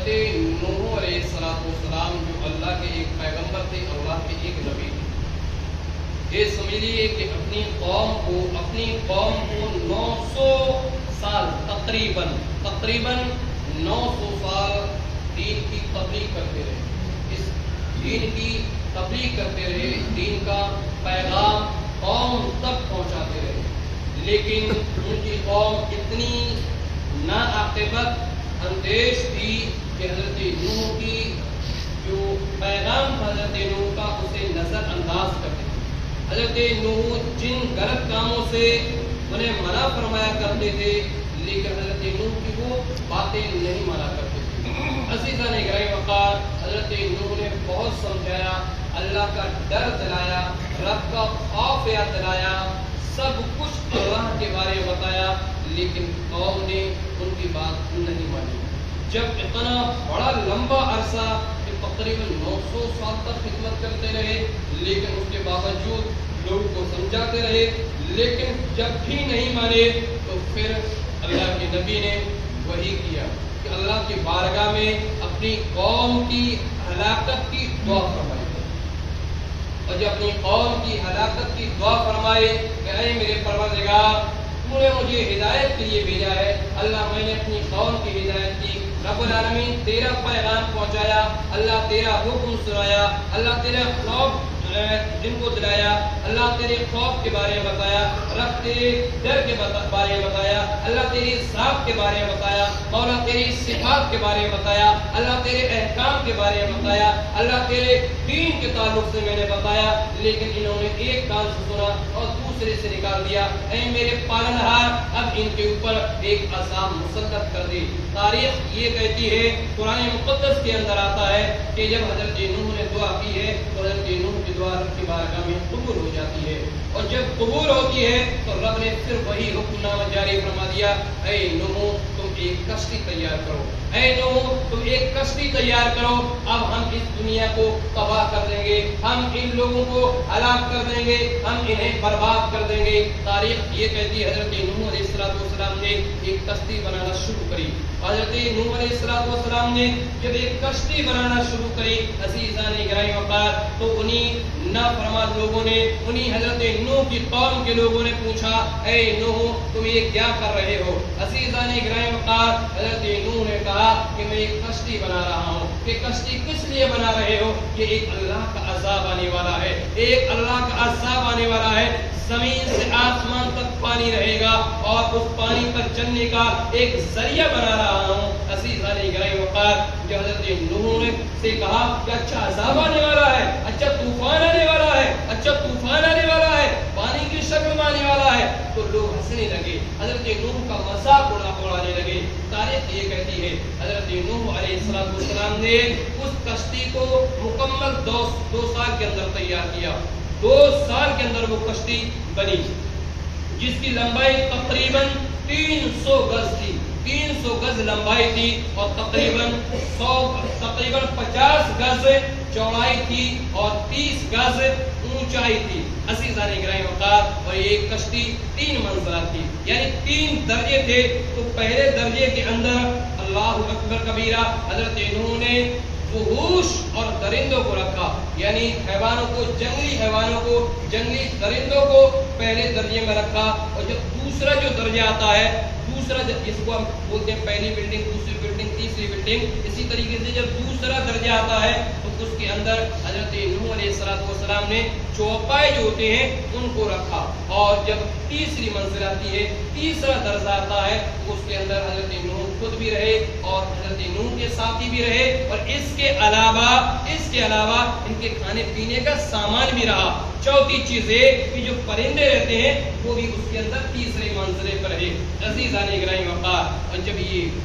حضرت نوح علیہ السلام جو اللہ کے ایک پیغمبر تھے، اللہ کے ایک نبی تھے، یہ سمجھ لیجیے کہ اپنی قوم کو 900 سال تقریباً 900 سال دین کی تبلیغ کرتے رہے، اس دین کی تبلیغ کرتے رہے، دین کا پیغام قوم تک پہنچاتے رہے، لیکن ان کی قوم اتنی ناعاقبت اندیش تھی کہ حضرت نوح کی جو پیغام تھا حضرت نوح کا اسے نظر انداز کرتے تھے۔ حضرت نوح جن غلط کاموں سے انہیں منع فرمایا کرتے تھے، لیکن حضرت نوح کی وہ باتیں نہیں مانا کرتے تھے۔ عزیزان گرامی وقار، حضرت نوح نے بہت سمجھایا، اللہ کا ڈر دلایا، رب کا خوف یاد دلایا، سب کچھ اللہ کے بارے میں بتایا، لیکن قوم نے ان کی بات نہیں مانی۔ جب اتنا بڑا لمبا عرصہ کہ تقریباً 900 سال تک خدمت کرتے رہے، لیکن اس کے باوجود لوگوں کو سمجھاتے رہے، لیکن جب بھی نہیں مانے تو پھر اللہ کے نبی نے وہی کیا کہ اللہ کی بارگاہ میں اپنی قوم کی ہلاکت کی دعا فرمائی، اور جب اپنی قوم کی ہلاکت کی دعا فرمائے کہ اے میرے پروردگار، تو نے مجھے ہدایت کے لیے بھیجا ہے، اللہ میں نے اپنی قوم کی ہدایت کی، رب العالمین تیرا پیغام پہنچایا، اللہ تیرا حکم سنایا، اللہ تیرا خوف جن کو دلایا، اللہ تیرے خوف کے بارے میں بتایا، رب تیرے ڈر کے بارے میں بتایا، اللہ تیری ذات کے بارے میں بتایا، مولا تیری صفات کے بارے میں بتایا، اللہ تیرے احکام کے بارے میں بتایا، اللہ تیرے دین کے تعلق سے میں نے بتایا، لیکن انہوں نے ایک کان سے سنا اور دوسرے سے نکال دیا۔ اے میرے پالنہار، اب ان کے اوپر ایک عذاب مسلط کر دی۔ تاریخ یہ کہتی ہے، قرآن مقدس کے اندر آتا ہے کہ جب حضرت نوح نے دعا کی ہے تو حضرت نوح کی دعا رب کی بارگاہ میں قبول ہو جاتی ہے، اور جب قبول ہوتی ہے تو رب نے پھر وہی حکم نامہ جاری فرما دیا، اے نوح تم ایک کشتی تیار کرو، اے نوح تم ایک کشتی تیار کرو، اب ہم اس دنیا کو تباہ کر دیں گے، ہم ان لوگوں کو ہلاک کر دیں گے، ہم انہیں برباد کر دیں گے۔ تاریخ یہ کہتی ہے حضرت نوح علیہ السلام نے ایک کشتی بنانا شروع کری۔ حضرت نوح علیہ السلام نے جب ایک کشتی بنانا شروع کری، عزیزان گرامی وقار، تو انہی نافرمان لوگوں نے، انہی حضرت نوح کی قوم کے لوگوں نے پوچھا، اے نوح تم یہ کیا کر رہے ہو؟ عزیزان گرامی وقار، حضرت نوح نے کہا کہ میں ایک کشتی بنا رہا ہوں۔ کہ کشتی کس لیے بنا رہے ہو؟ کہ ایک اللہ کا عذاب آنے والا ہے، ایک اللہ کا عذاب آنے والا ہے، زمین سے آسمان تک پانی رہے گا، اور اس پانی پر چلنے کا ایک ذریعہ بنا رہا ہوں۔ عزیزان گرامی وقار، جو حضرت نوح نے سے کہا کہ اچھا عذاب آنے والا ہے، اچھا طوفان آنے والا ہے، اچھا طوفان آنے والا ہے، پانی کی شکل میں آنے والا ہے، تو لوگ ہنسنے لگے، حضرت نوح کا مذاق اڑانے لگے۔ تاریخ یہ کہتی ہے حضرت نوح علیہ السلام نے اس کشتی کو مکمل 2 سال کے اندر تیار کیا۔ 2 سال کے اندر وہ کشتی بنی، جس کی لمبائی تقریباً 300 گز تھی، 300 گز لمبائی تھی، اور تقریباً 50 گز چوڑائی تھی، اور 30 گز اونچائی تھی۔ عزیزان گرامی وقار، اور ایک کشتی 3 منزلہ تھی، یعنی 3 درجے تھے۔ تو پہلے درجے کے اندر اللہ اکبر کبیرہ، حضرت نوح نے وحوش اور درندوں کو رکھا، یعنی حیوانوں کو، جنگلی حیوانوں کو، جنگلی درندوں کو پہلے درجے میں رکھا۔ اور جب دوسرا جو درجہ آتا ہے، دوسرا جس کو ہم بولتے ہیں پہلی بلڈنگ، دوسری بلڈنگ، تیسری بلڈنگ، اسی طریقے سے جب دوسرا درجہ آتا ہے تو اس کے اندر حضرت نوح علیہ السلام نے چوپائے جو ہوتے ہیں ان کو رکھا۔ اور جب تیسری منزل آتی ہے، تیسرا درجہ آتا ہے، تو اس کے اندر حضرت نوح خود بھی رہے اور حضرت نوح کے ساتھی بھی رہے، اور اس کے علاوہ ان کے کھانے پینے کا سامان بھی رہا۔ چوتھی چیز ہے کہ جو پرندے رہتے ہیں وہ بھی اس کے اندر تیسرے منزلے پر ہے۔ عزیزان گرامی وقار، اور جب یہ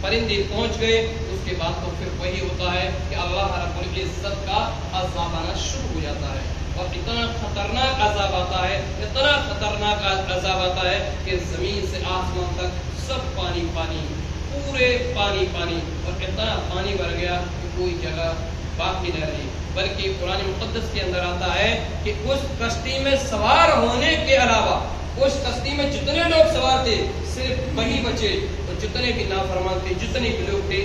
پرندے پہنچ گئے اس کے بعد تو پھر وہی ہوتا ہے کہ اللہ رب العزت کا عذاب آنا شروع ہو جاتا ہے، اور اتنا خطرناک عذاب آتا ہے، اتنا خطرناک عذاب آتا ہے کہ زمین سے آسمان تک سب پانی پانی، پورے پانی پانی، اور اتنا پانی بھر گیا کہ کوئی جگہ باقی نہ رہی۔ بلکہ قرآن مقدس کے اندر آتا ہے کہ اس کشتی میں سوار ہونے کے علاوہ، اس کشتی میں جتنے لوگ سوار تھے صرف وہی بچے، اور جتنے بھی نافرمان تھے، جتنے بھی لوگ تھے،